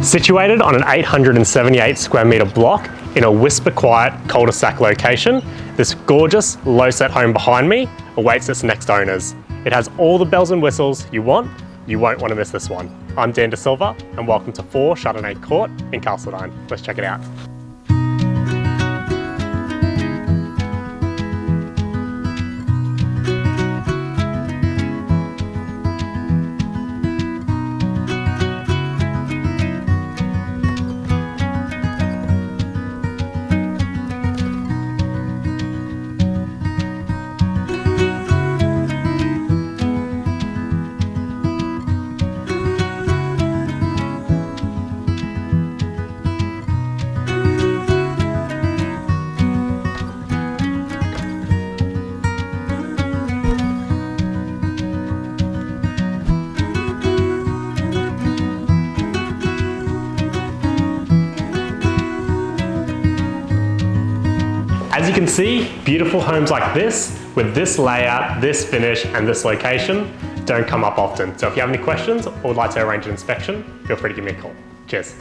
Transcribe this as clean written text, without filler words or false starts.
Situated on an 878 square metre block in a whisper quiet cul-de-sac location, this gorgeous low-set home behind me awaits its next owners. It has all the bells and whistles you want. You won't want to miss this one. I'm Dan De Silva and welcome to 4 Chardonnay Court in Carseldine. Let's check it out. As you can see, beautiful homes like this, with this layout, this finish, and this location, don't come up often. So if you have any questions or would like to arrange an inspection, feel free to give me a call. Cheers.